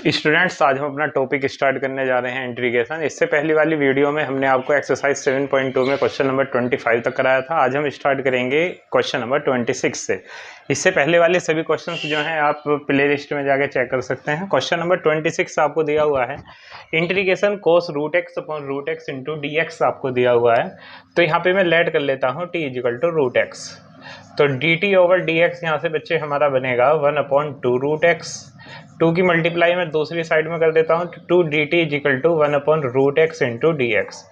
Students, आज हम अपना टॉपिक स्टार्ट करने जा रहे हैं इंटीग्रेशन। इससे पहली वाली वीडियो में हमने आपको एक्सरसाइज 7.2 में क्वेश्चन नंबर 25 तक कराया था। आज हम स्टार्ट करेंगे क्वेश्चन नंबर 26 से। इससे पहले वाले सभी क्वेश्चंस जो हैं आप प्ले लिस्ट में जाके चेक कर सकते हैं। क्वेश्चन नंबर 26 आपको दिया हुआ है integration cos root x upon root x into d x आपको दिया हुआ है। तो यहाँ पे मैं लेट कर लेता हूँ t is equal to root x. तो d t over d x यहाँ से बच्चे हमारा बनेगा 1/2 रूट एक्स। 2 की मल्टीप्लाई मैं दूसरी साइड में कर देता हूँ, 2 d t is equal to 1/रूट एक्स इंटू डी एक्स,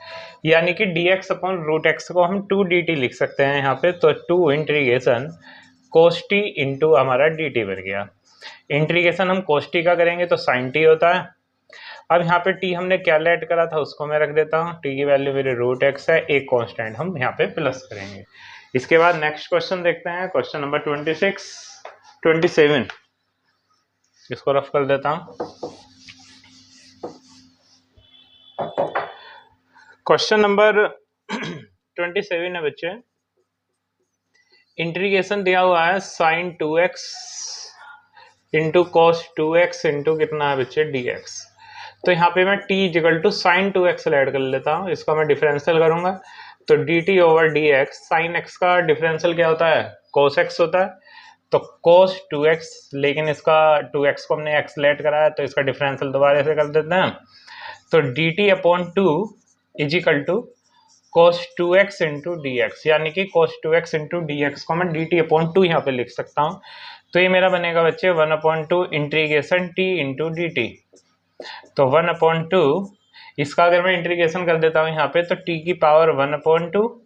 यानी कि d x upon root x को हम 2 डी टी लिख सकते हैं यहाँ पे। तो 2 इंटीग्रेशन कोस टी इंटू हमारा डी टी बन गया। इंटीग्रेशन हम कोस टी का करेंगे तो साइन टी होता है। अब यहाँ पे टी हमने क्या लेट करा था उसको मैं रख देता हूँ, टी की वैल्यू मेरे रूट एक्स है, एक कॉन्स्टेंट हम यहाँ पे प्लस करेंगे। इसके बाद नेक्स्ट क्वेश्चन देखते हैं, क्वेश्चन नंबर 27। इसको रफ कर देता हूं। क्वेश्चन नंबर 27 है बच्चे। इंटीग्रेशन दिया हुआ है sign 2x into cos 2x into कितना है बच्चे dx। तो यहाँ पे मैं t equal to sine 2x add कर लेता हूँ, इसका मैं डिफरेंशियल करूंगा। तो dt over dx, sine x का डिफरेंशियल क्या होता है, cos x होता है। तो cos 2x, लेकिन इसका 2x को हमने x लेट कराया तो इसका डिफरेंशियल दोबारा से कर देते हैं। तो dt upon 2 is equal to cos 2x into d x, यानी कि cos 2x into d x को मैं dt अपॉन 2 यहाँ पे लिख सकता हूँ। तो ये मेरा बनेगा बच्चे 1/2 integration t into d T. तो 1/2, इसका अगर मैं इंटीग्रेशन कर देता हूँ यहाँ पे तो t की पावर 1/2,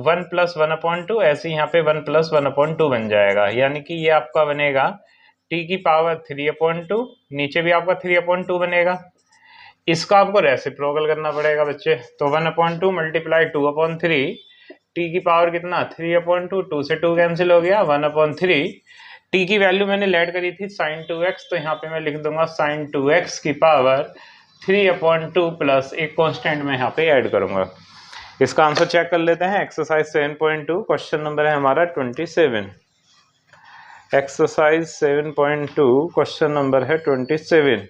1 प्लस 1/2, ऐसे यहाँ पे 1 प्लस 1/2 बन जाएगा, यानी कि ये आपका बनेगा t की पावर 3/2, नीचे भी आपका 3/2 बनेगा। इसका आपको रेसिप्रोकल करना पड़ेगा बच्चे। तो 1/2 मल्टीप्लाई 2/3, t की पावर कितना 3/2, 2 से 2 कैंसिल हो गया, 1/3। t की वैल्यू मैंने लेट करी थी साइन 2x, तो यहाँ पे मैं लिख दूंगा साइन 2x की पावर 3/2 प्लस एक कॉन्स्टेंट में यहाँ पे ऐड करूंगा। इसका आंसर चेक कर लेते हैं। एक्सरसाइज 7.2 क्वेश्चन नंबर है हमारा 27। एक्सरसाइज 7.2 क्वेश्चन नंबर है 27।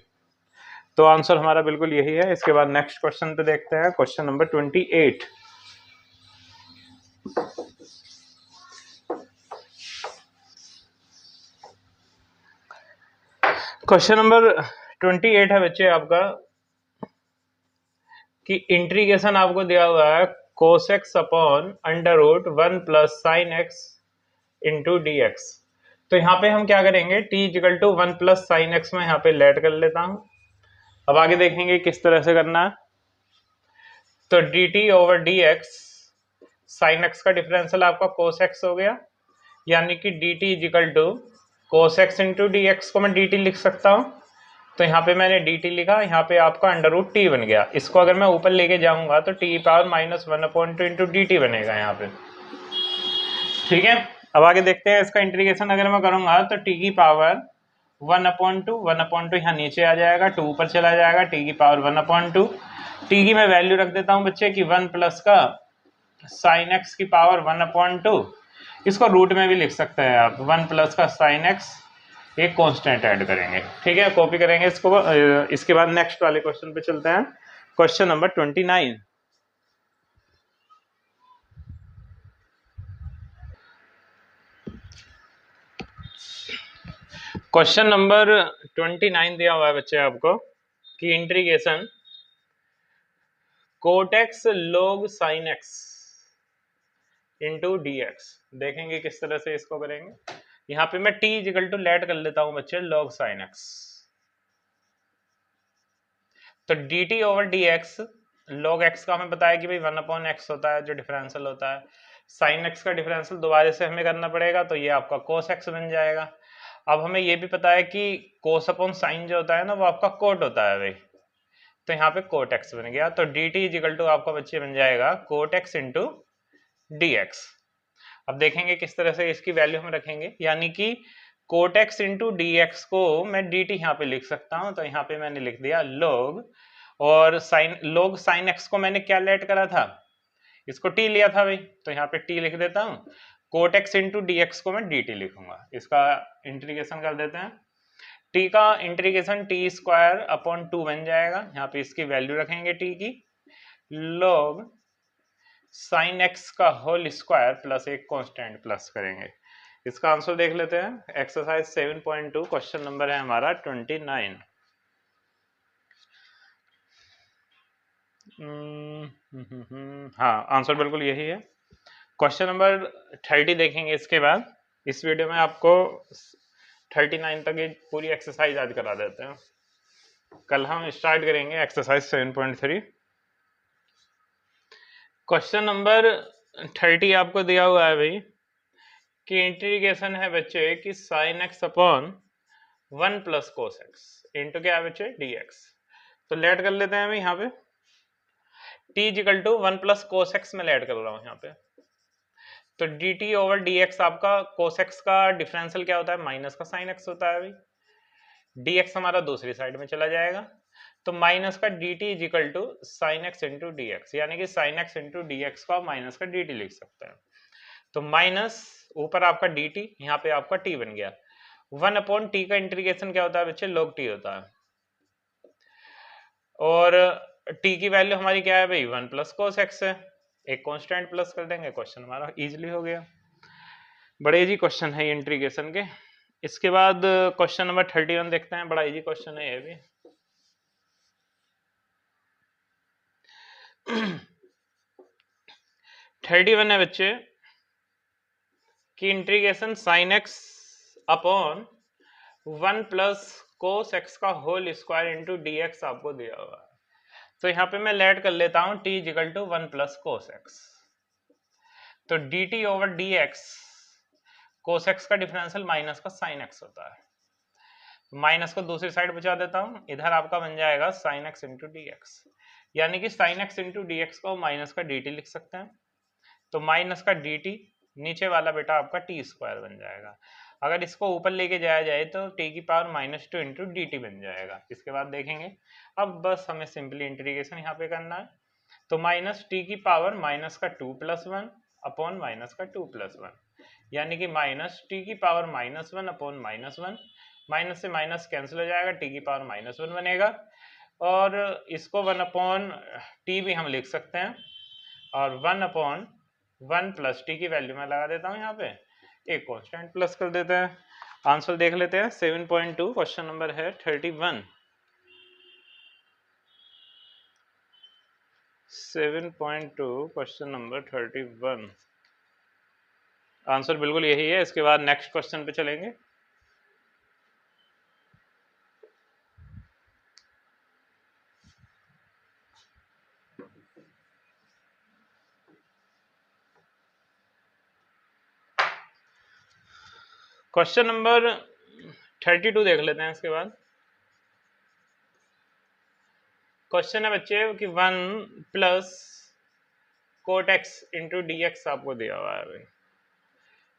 तो आंसर हमारा बिल्कुल यही है। इसके बाद नेक्स्ट क्वेश्चन पे देखते हैं, क्वेश्चन नंबर 28। क्वेश्चन नंबर 28 है बच्चे आपका कि इंटीग्रेशन आपको दिया हुआ है cos x upon under root 1 plus sine x into d x. तो यहाँ पे हम क्या करेंगे, t equal to 1 plus sine x में यहाँ पे लेट कर लेता हूँ। अब आगे देखेंगे किस तरह से करना है। तो dt over dx, sine x का डिफरेंशियल आपका cos x हो गया, यानी कि dt equal to cos x into d x को मैं dt लिख सकता हूँ। तो यहाँ पे मैंने dt लिखा, यहाँ पे आपका अंडर रूट t बन गया। इसको अगर मैं ऊपर लेके जाऊंगा तो t power -1/2 into d T बनेगा यहाँ पे। ठीक है, अब आगे देखते हैं इसका इंटीग्रेशन अगर मैं करूंगा तो t की पावर 1/2 यहाँ नीचे आ जाएगा, 2 ऊपर चला जाएगा, t की पावर 1/2। t की मैं वैल्यू रख देता हूँ बच्चे कि 1 प्लस का साइन x की पावर 1/2। इसको रूट में भी लिख सकते हैं आप, 1 प्लस का साइन x, एक कांस्टेंट ऐड करेंगे। ठीक है, कॉपी करेंगे इसको। इसके बाद नेक्स्ट वाले क्वेश्चन पे चलते हैं, क्वेश्चन नंबर 29। क्वेश्चन नंबर 29 दिया हुआ है बच्चे आपको कि integration cot x log sine x into d x. देखेंगे किस तरह से इसको करेंगे। यहाँ पे मैं t इक्वल टू लेट कर लेता हूं बच्चे log साइन x। तो dt over dx, log x का हमें बताया कि भाई 1/x होता है जो डिफरेंशियल होता है। साइन x का डिफरेंशियल दोबारा से हमें करना पड़ेगा, तो ये आपका cos x बन जाएगा। अब हमें ये भी पता है कि cos अपॉन साइन जो होता है ना वो आपका कोट होता है भाई, तो यहाँ पे कोट x बन गया। तो dt इक्वल टू आपका बच्चे बन जाएगा कोट x इंटू dx। अब देखेंगे किस तरह से इसकी वैल्यू हम रखेंगे, यानी कि cot x into d x को मैं डी टी यहाँ पे लिख सकता हूँ। तो यहाँ पे मैंने लिख दिया log, और log साइन एक्स को मैंने क्या लेट करा था, इसको t लिया था भाई, तो यहाँ पे t लिख देता हूँ। Cot x into d x को मैं डी टी लिखूंगा। इसका इंटीग्रेशन कर देते हैं। टी का इंटीग्रेशन टी स्क्वायर अपॉन 2 बन जाएगा, यहाँ पे इसकी वैल्यू रखेंगे टी की, log साइन एक्स का होल स्क्वायर प्लस एक कांस्टेंट प्लस करेंगे। इसका आंसर देख लेते हैं। एक्सरसाइज 7.2 क्वेश्चन नंबर है हमारा 29। हाँ, आंसर बिल्कुल यही है। क्वेश्चन नंबर 30 देखेंगे इसके बाद। इस वीडियो में आपको 39 तक ये पूरी एक्सरसाइज आज करा देते हैं। कल हम स्टार्ट करेंगे एक्सरसाइज 7.3। क्वेश्चन नंबर 30 आपको दिया हुआ है भाई कि इंटीग्रेशन है बच्चे कि sine x upon 1 plus cos x into क्या है बच्चे डी एक्स। तो लेट कर लेते हैं भाई यहाँ पे t is equal to 1 plus cos x में लेट कर रहा हूँ यहाँ पे। तो d t over d x आपका कोस एक्स का डिफरेंशियल क्या होता है, माइनस का साइन एक्स होता है भाई। डी एक्स हमारा दूसरी साइड में चला जाएगा, तो माइनस का d t is equal to sine x into d x, यानी कि sine x into d x का माइनस का डी टी लिख सकते हैं। तो माइनस ऊपर आपका डी टी, यहाँ पे आपका टी बन गया। 1 अपॉन टी का इंटीग्रेशन क्या होता है बच्चे, log टी होता है। और टी की वैल्यू हमारी क्या है भाई, 1 प्लस कोस एक्स है। एक कांस्टेंट प्लस कर देंगे, क्वेश्चन हमारा इजीली हो गया। बड़े इजी क्वेश्चन है ये इंटीग्रेशन के। इसके बाद क्वेश्चन नंबर 31 देखते हैं। बड़ा इजी क्वेश्चन है ये भी। थर्टी वन है बच्चे कि integration sine x upon 1 plus cos x का whole square into d x आपको दिया हुआ है। तो यहाँ पे मैं लेट कर लेता हूँ t is equal to 1 plus cos x. तो d t over d x, cos x का डिफरेंशियल माइनस का साइन एक्स होता है। माइनस को दूसरी साइड बचा देता हूँ, इधर आपका बन जाएगा sign x into d x, यानी कि sine x into d x को माइनस का डी टी लिख सकते हैं। तो माइनस का डी टी, नीचे वाला बेटा आपका टी स्क्वायर बन जाएगा। अगर इसको ऊपर लेके जाया जाए तो टी की power minus two into d T बन जाएगा। इसके बाद देखेंगे, अब बस हमें सिंपली इंटीग्रेशन यहाँ पे करना है। तो माइनस टी की पावर माइनस का 2 प्लस 1 अपॉन माइनस का 2 प्लस 1, यानी कि माइनस टी की power minus 1 upon minus 1। Minus से माइनस कैंसिल हो जाएगा, टी की पावर माइनस 1 बनेगा। और इसको 1 अपॉन टी भी हम लिख सकते हैं, और 1 अपॉन 1 प्लस टी की वैल्यू मैं लगा देता हूँ यहाँ पे, एक कांस्टेंट प्लस कर देते हैं। आंसर देख लेते हैं। 7.2 क्वेश्चन नंबर है 31। 7.2 क्वेश्चन नंबर 31, आंसर बिल्कुल यही है। इसके बाद नेक्स्ट क्वेश्चन पे चलेंगे। क्वेश्चन नंबर 32 देख लेते हैं। इसके बाद क्वेश्चन है बच्चे कि 1 plus coat x into d x आपको दिया हुआ है भाई।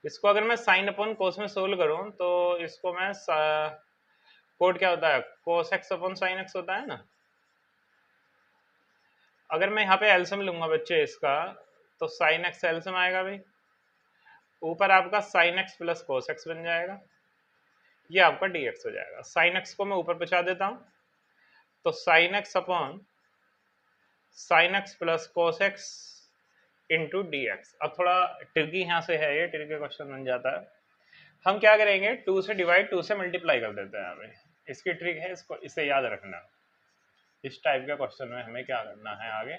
इसको अगर मैं साइन अपॉन कोस में सोल्व करूं तो इसको मैं कोट क्या होता है, cos x upon sine x होता है ना। अगर मैं यहाँ पे एलसीएम लूंगा बच्चे इसका, तो साइन एक्स एलसीएम आएगा भाई, ऊपर आपका sign x plus cos x बन जाएगा, ये आपका डी एक्स हो जाएगा। साइन एक्स को मैं ऊपर बचा देता हूँ, तो sign x upon sine x plus cos x into d x. अब थोड़ा ट्रिकी यहाँ से है, ये ट्रिकी क्वेश्चन बन जाता है। हम क्या करेंगे, 2 से डिवाइड 2 से मल्टीप्लाई कर देते हैं हमें। इसकी ट्रिक है, इसको इसे याद रखना। इस टाइप के क्वेश्चन में हमें क्या करना है आगे,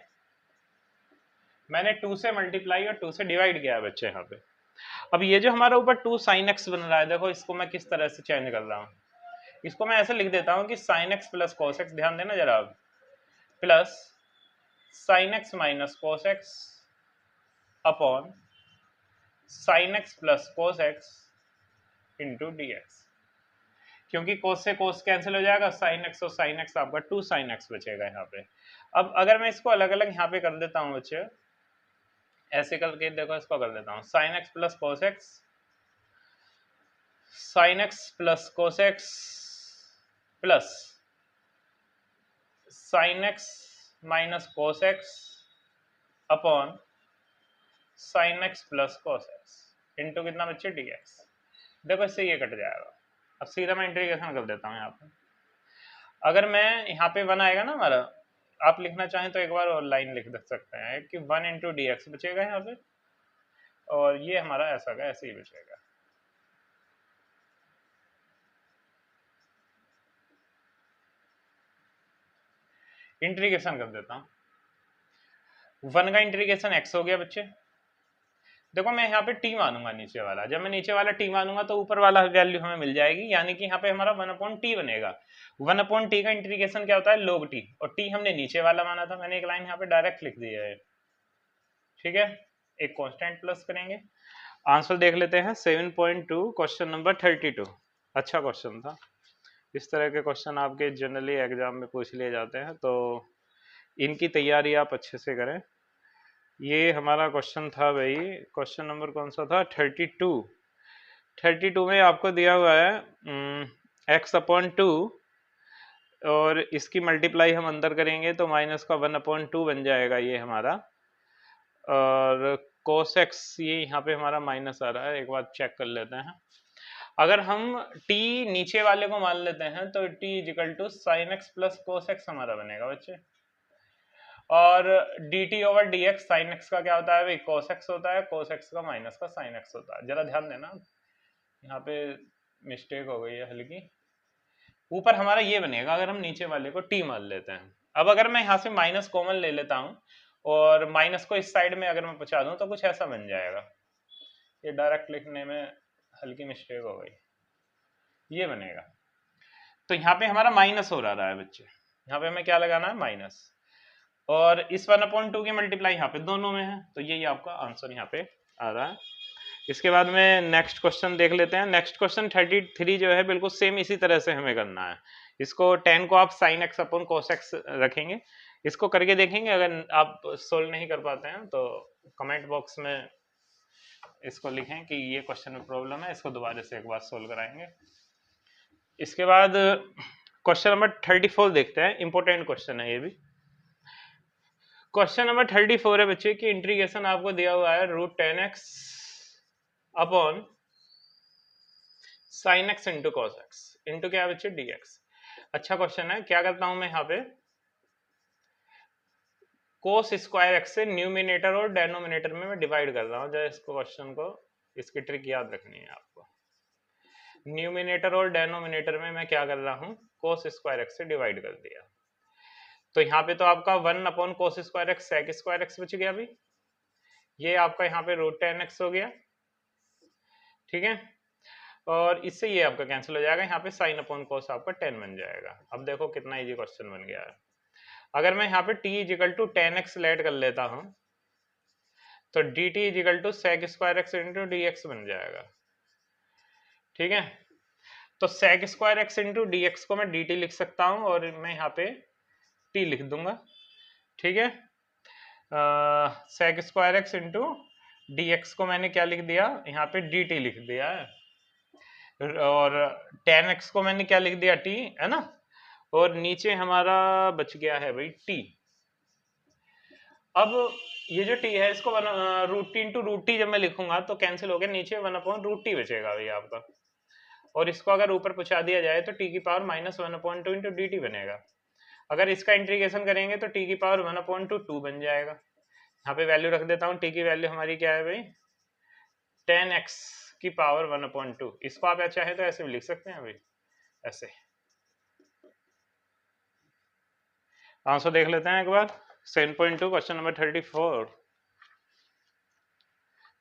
मैंने 2 से मल्टीप्लाई और 2 से डिवाइड किया है बच्चे यहाँ पे। अब ये जो हमारा ऊपर 2 साइन एक्स बन रहा है, देखो इसको मैं किस तरह से चेंज कर रहा हूँ। इसको मैं ऐसे लिख देता हूँ कि sine x plus cos x, ध्यान देना जरा, plus sine x minus cos x upon sine x plus cos x into d x. क्योंकि कोस से कोस कैंसिल हो जाएगा, साइन एक्स और साइन एक्स आपका 2 साइन एक्स बचेगा यहाँ पे। अब अगर मैं इसको अलग अलग यहाँ पे कर देता हूँ बच्चे, ऐसे करके देखो, इसको कर देता हूँ sign x plus cos x, sign x plus cos x plus sine x minus cos x upon sine x plus cos x. Into कितना बच्चे dx। देखो इससे ये कट जाएगा। अब सीधा मैं इंटीग्रेशन कर देता हूँ यहाँ पे। अगर मैं यहाँ पे 1 आएगा ना हमारा, आप लिखना चाहें तो एक बार और लाइन लिख सकते हैं कि 1 इंटू डी एक्स बचेगा यहाँ पे, और ये हमारा ऐसा का ऐसे ही बचेगा। इंटीग्रेशन कर देता हूँ। 1 का इंटीग्रेशन x हो गया बच्चे। देखो मैं यहाँ पे t मानूंगा नीचे वाला, जब मैं नीचे वाला t मानूंगा तो ऊपर वाला वैल्यू हमें मिल जाएगी, यानी कि यहाँ पे हमारा 1/t बनेगा। 1/t का इंटीग्रेशन क्या होता है, log t, और t हमने नीचे वाला माना था, मैंने एक लाइन यहाँ पे डायरेक्ट लिख दिया है। ठीक है, एक कांस्टेंट प्लस करेंगे। आंसर देख लेते हैं 7.2 क्वेश्चन नंबर 32। अच्छा क्वेश्चन था। इस तरह के क्वेश्चन आपके जनरली एग्जाम में पूछ लिए जाते हैं, तो इनकी तैयारी आप अच्छे से करें। ये हमारा क्वेश्चन था भाई, क्वेश्चन नंबर कौन सा था, 32 में आपको दिया हुआ है x/2, और इसकी मल्टीप्लाई हम अंदर करेंगे तो माइनस का 1/2 बन जाएगा ये हमारा, और cos x ये यहाँ पे हमारा माइनस आ रहा है, एक बार चेक कर लेते हैं। अगर हम t नीचे वाले को मान लेते हैं तो t equal to sine x plus cos x हमारा बनेगा बच्चे, और dt over dx sine x का क्या होता है भाई, cos x होता है, cos x का माइनस का साइन x होता है। जरा ध्यान देना, यहाँ पे मिस्टेक हो गई है हल्की। ऊपर हमारा ये बनेगा अगर हम नीचे वाले को t मान लेते हैं। अब अगर मैं यहाँ से माइनस कॉमन ले लेता हूँ और माइनस को इस साइड में अगर मैं पहुंचा दूं तो कुछ ऐसा बन जाएगा। ये डायरेक्ट लिखने में हल्की मिस्टेक हो गई, ये बनेगा। तो यहाँ पे हमारा माइनस हो रहा है बच्चे, यहाँ पे हमें क्या लगाना है, माइनस, और इस 1/2 की मल्टीप्लाई यहाँ पे दोनों में है, तो यही आपका आंसर यहाँ पे आ रहा है। इसके बाद में नेक्स्ट क्वेश्चन देख लेते हैं। नेक्स्ट क्वेश्चन 33 जो है बिल्कुल सेम इसी तरह से हमें करना है। इसको 10 को आप sign x upon cos x रखेंगे, इसको करके देखेंगे। अगर आप सोल्व नहीं कर पाते हैं तो कमेंट बॉक्स में इसको लिखें कि ये क्वेश्चन में प्रॉब्लम है, इसको दोबारा से एक बार सोल्व कराएंगे। इसके बाद क्वेश्चन नंबर 34 देखते हैं, इंपॉर्टेंट क्वेश्चन है ये भी। क्वेश्चन नंबर 34 है बच्चे कि इंटीग्रेशन आपको दिया हुआ है √10x upon sine x into cos x into क्या बच्चे dx। अच्छा क्वेश्चन है, क्या करता हूं मैं यहाँ पे कोस स्क्वायर एक्स से न्यूमिनेटर और डेनोमिनेटर में मैं डिवाइड कर रहा हूँ। जब इसको क्वेश्चन को, इसकी ट्रिक याद रखनी है आपको। न्यूमिनेटर और डेनोमिनेटर में मैं क्या कर रहा हूँ, कोस स्क्वायर एक्स से डिवाइड कर दिया, तो यहाँ पे तो आपका 1 upon cos square x sec square x बच गया भी, ये आपका यहाँ पे √10x हो गया। ठीक है, और इससे ये आपका कैंसिल हो जाएगा, यहाँ पे साइन अपॉन कोस आपका 10 बन जाएगा। अब देखो कितना इजी क्वेश्चन बन गया है। अगर मैं यहाँ पे t equal to 10x late कर लेता हूँ तो dt equal to sec square x into dx बन जाएगा। ठीक है, तो sec square x into dx को मैं dt लिख सकता हूँ, और मैं यहाँ पे t लिख दूंगा। ठीक है, sec square x into dx को मैंने क्या लिख दिया, यहाँ पे dt लिख दिया है, और 10x को मैंने क्या लिख दिया, t, है ना, और नीचे हमारा बच गया है भाई t। अब ये जो t है इसको √t इंटू √t जब मैं लिखूंगा तो कैंसिल हो गया, नीचे 1/√t बचेगा भाई आपका, और इसको अगर ऊपर पहुंचा दिया जाए तो t की पावर -1/2 इंटू dt बनेगा। अगर इसका इंटीग्रेशन करेंगे तो t की पावर 1/2 बन जाएगा। यहाँ पे वैल्यू रख देता हूँ, t की वैल्यू हमारी क्या है भाई, 10x की पावर 1/2। इसको आप चाहे तो ऐसे भी लिख सकते हैं भाई, ऐसे। आंसर देख लेते हैं एक बार, 7.2 क्वेश्चन नंबर 34।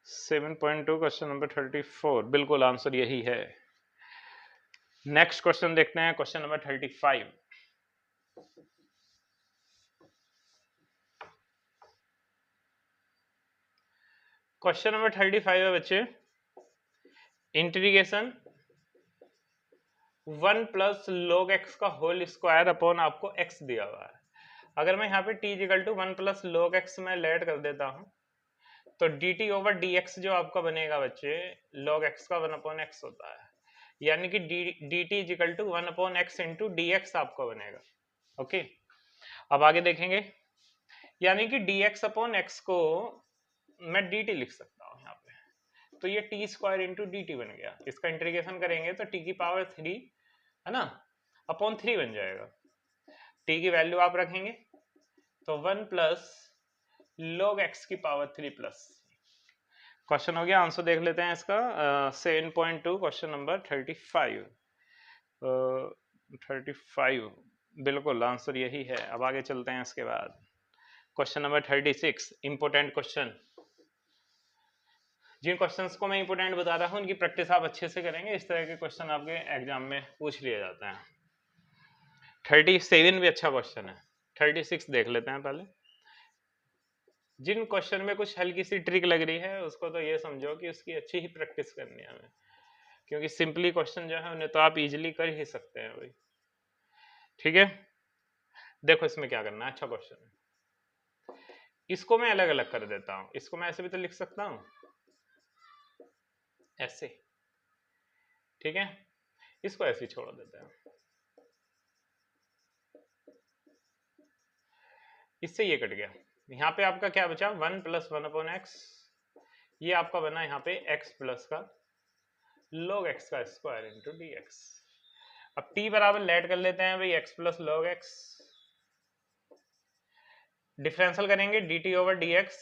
7.2 क्वेश्चन नंबर 34, बिल्कुल आंसर यही है। नेक्स्ट क्वेश्चन देखते हैं, क्वेश्चन नंबर 35। क्वेश्चन नंबर 35 है बच्चे, इंटीग्रेशन 1 प्लस log x का होल स्क्वायर अपॉन आपको x दिया हुआ है। अगर मैं यहाँ पे t equal to 1 plus log x में लेट कर देता हूँ तो dt ओवर dx जो आपका बनेगा बच्चे, log x का 1/x होता है, यानी कि dt equal to 1/x into dx आपका बनेगा। ओके, अब आगे देखेंगे, यानी कि dx अपॉन x को मैं dt लिख सकता हूँ यहाँ पे। तो ये T square into d T बन गया। इसका इंटीग्रेशन करेंगे तो टी की पावर 3 है ना अपॉन 3 बन जाएगा। टी की वैल्यू आप रखेंगे तो 1 प्लस log x की पावर 3 प्लस। क्वेश्चन हो गया। आंसर देख लेते हैं इसका 7.2 क्वेश्चन नंबर 35। 35 बिल्कुल आंसर यही है। अब आगे चलते हैं। इसके बाद क्वेश्चन नंबर 36 इंपोर्टेंट क्वेश्चन। जिन क्वेश्चंस को मैं इंपोर्टेंट बता रहा हूं उनकी प्रैक्टिस आप अच्छे से करेंगे। इस तरह के क्वेश्चन आपके एग्जाम में पूछ लिए जाते हैं। 37 भी अच्छा क्वेश्चन है। 36 देख लेते हैं पहले। जिन क्वेश्चन में कुछ हल्की सी ट्रिक लग रही है उसको तो ये समझो कि उसकी अच्छी ही प्रैक्टिस करनी है हमें, क्योंकि सिंपली क्वेश्चन जो है उन्हें तो आप इजीली कर ही सकते हैं भाई। ठीक है, देखो इसमें क्या करना है। अच्छा क्वेश्चन है। इसको मैं अलग अलग कर देता हूं। इसको मैं ऐसे भी तो लिख सकता हूं, ऐसे। ठीक है, इसको ऐसे ही छोड़ देते हैं। इससे ये कट गया। यहाँ पे आपका क्या बचा 1 प्लस 1 अपॉन एक्स। ये आपका बना यहाँ पे x प्लस का log x का स्क्वायर इंटू डी एक्स। अब t बराबर लेट कर लेते हैं भाई x plus log x। Differential करेंगे dt over d x.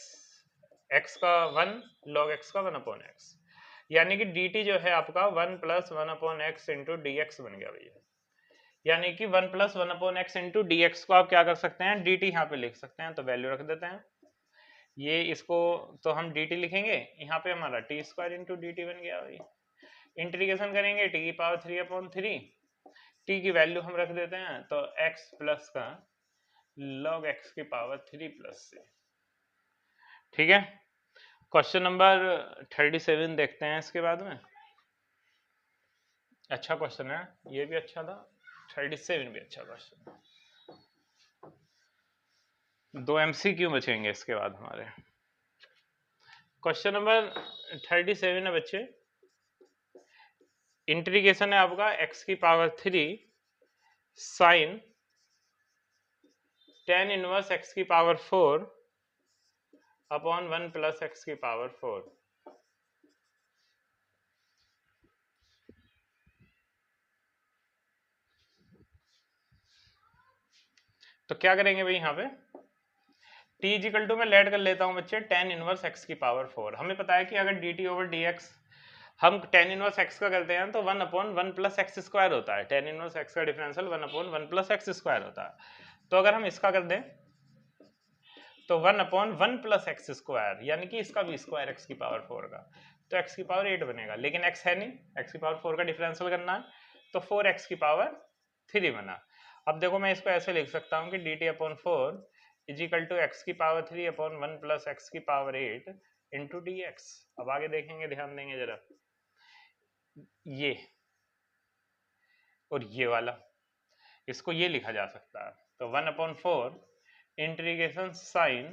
X का 1 log x का 1 अपॉन एक्स, यानी कि dt जो है आपका 1 plus 1 upon x into d x बन गया भैया। यानी कि 1 plus 1 upon x into d x को आप क्या कर सकते हैं dt यहाँ पे लिख सकते हैं। तो वैल्यू रख देते हैं। ये इसको तो हम dt लिखेंगे, यहाँ पे हमारा T square into d T बन गया भाई। इंटीग्रेशन करेंगे टी की पावर 3 अपॉन 3। टी की वैल्यू हम रख देते हैं तो x प्लस का log x की पावर 3 प्लस से। ठीक है, क्वेश्चन नंबर 37 देखते हैं इसके बाद में। अच्छा क्वेश्चन है, ये भी अच्छा था। 37 भी अच्छा क्वेश्चन है। 2 MCQ बचेंगे इसके बाद हमारे। क्वेश्चन नंबर 37 है बच्चे। इंटीग्रेशन है आपका x की power 3 sine tan inverse x की पावर 4 अपॉन 1 प्लस x की पावर 4। तो क्या करेंगे भाई यहाँ पे t इजिकल टू मैं लेट कर लेता हूँ बच्चे tan इनवर्स x की पावर 4। हमें पता है कि अगर dt ओवर dx हम tan इनवर्स x का करते हैं तो 1 अपॉन 1 प्लस एक्स स्क्वायर होता है। tan इनवर्स x का differential 1 upon 1 plus x square होता है। तो अगर हम इसका कर दें तो 1 अपॉन 1 प्लस एक्स स्क्वायर, यानी कि इसका भी स्क्वायर x की पावर 4 का, तो x की पावर 8 बनेगा। लेकिन x है नहीं, x की पावर 4 का डिफरेंशियल करना है तो 4x की पावर 3 बना। अब देखो मैं इसको ऐसे लिख सकता हूँ कि dt upon 4 equal to x की पावर 3 अपॉन 1 प्लस एक्स की पावर 8 इंटू डी एक्स। अब आगे देखेंगे, ध्यान देंगे जरा। ये और ये वाला, इसको ये लिखा जा सकता है। तो 1 upon 4 integration sine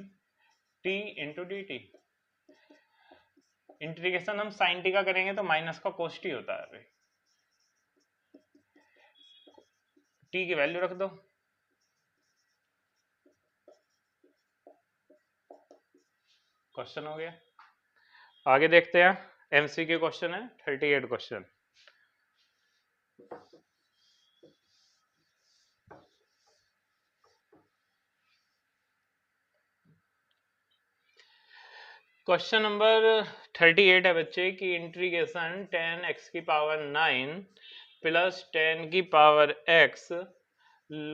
t into d t. Integration हम साइन टी का करेंगे तो माइनस का कोस टी होता है भाई। टी की वैल्यू रख दो। क्वेश्चन हो गया। आगे देखते हैं। एमसीक्यू क्वेश्चन है 38 क्वेश्चन। क्वेश्चन नंबर 38 है बच्चे की इंटीग्रेशन tan x की पावर 9 प्लस tan की power x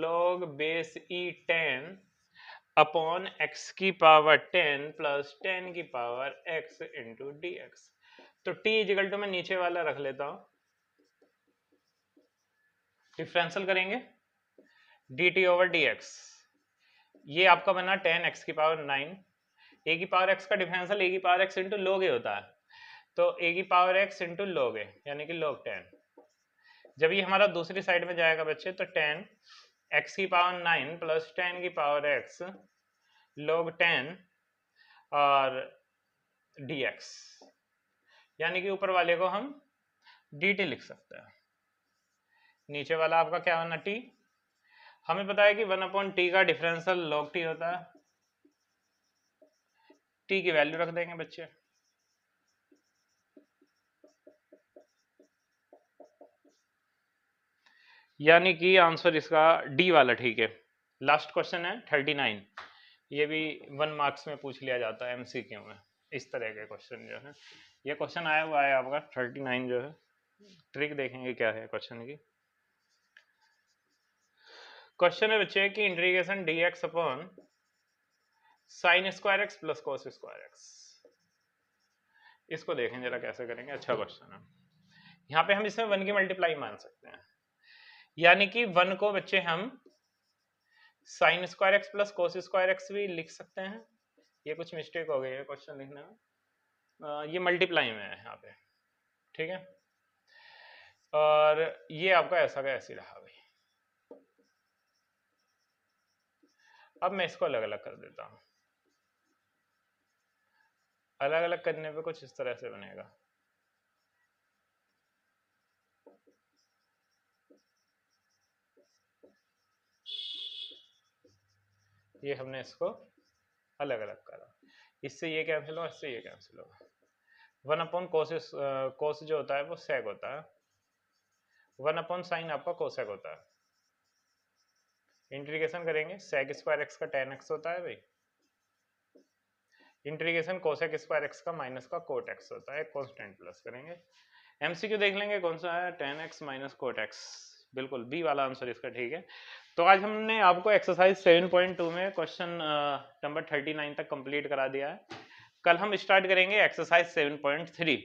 log base e tan upon x की पावर 10 प्लस 10 की power x into d x. तो t इजिकल टू मैं नीचे वाला रख लेता हूं। डिफरेंशियल करेंगे dt ओवर dx। ये आपका बना tan x की पावर 9। a की पावर x का डिफरेंशियल a की power x into log a होता है। तो a की power x into log a यानी कि log 10। जब ये हमारा दूसरी साइड में जाएगा बच्चे तो tan x की पावर 9 प्लस 10 की पावर x log 10 और dx, यानी कि ऊपर वाले को हम dt लिख सकते हैं। नीचे वाला आपका क्या होना t। हमें पता है कि 1 अपॉन टी का डिफरेंशियल log t होता है। t की वैल्यू रख देंगे बच्चे। यानी कि आंसर इसका डी वाला ठीक है। लास्ट क्वेश्चन है 39। ये भी 1 मार्क्स में पूछ लिया जाता है एमसीक्यू में, इस तरह के क्वेश्चन जो है। ये क्वेश्चन आया हुआ है आपका 39 जो है। ट्रिक देखेंगे क्या है क्वेश्चन की। क्वेश्चन है बच्चे कि integration dx upon sine square x plus कोस स्क्वायर एक्स, इसको देखें जरा कैसे करेंगे। अच्छा क्वेश्चन है। यहाँ पे हम इसमें 1 की मल्टीप्लाई मान सकते हैं, यानी कि 1 को बच्चे हम साइन स्क्वायर एक्स प्लस कोस स्क्वायर एक्स भी लिख सकते हैं। ये कुछ मिस्टेक हो गई है क्वेश्चन लिखने में, ये मल्टीप्लाई में है यहाँ पे, ठीक है। और ये आपका ऐसा का ऐसे रहा भाई। अब मैं इसको अलग अलग कर देता हूँ। अलग अलग करने पे कुछ इस तरह से बनेगा। ये हमने इसको अलग अलग करा, इससे ये कैंसिल होगा, इससे ये कैंसिल होगा। 1 अपॉन कोस, कोस जो होता है वो सेक होता है, 1 अपॉन साइन आपका कोसेक होता है। इंटीग्रेशन करेंगे सेक स्क्वायर एक्स का tan x होता है भाई, इंटीग्रेशन कोसेक स्क्वायर एक्स का माइनस का कोट एक्स होता है, कांस्टेंट प्लस करेंगे। एमसीक्यू देख लेंगे कौन सा है, tan x minus cot x, बिल्कुल बी वाला आंसर इसका ठीक है। तो आज हमने आपको एक्सरसाइज 7.2 में क्वेश्चन नंबर 39 तक कंप्लीट करा दिया है। कल हम स्टार्ट करेंगे एक्सरसाइज 7.3।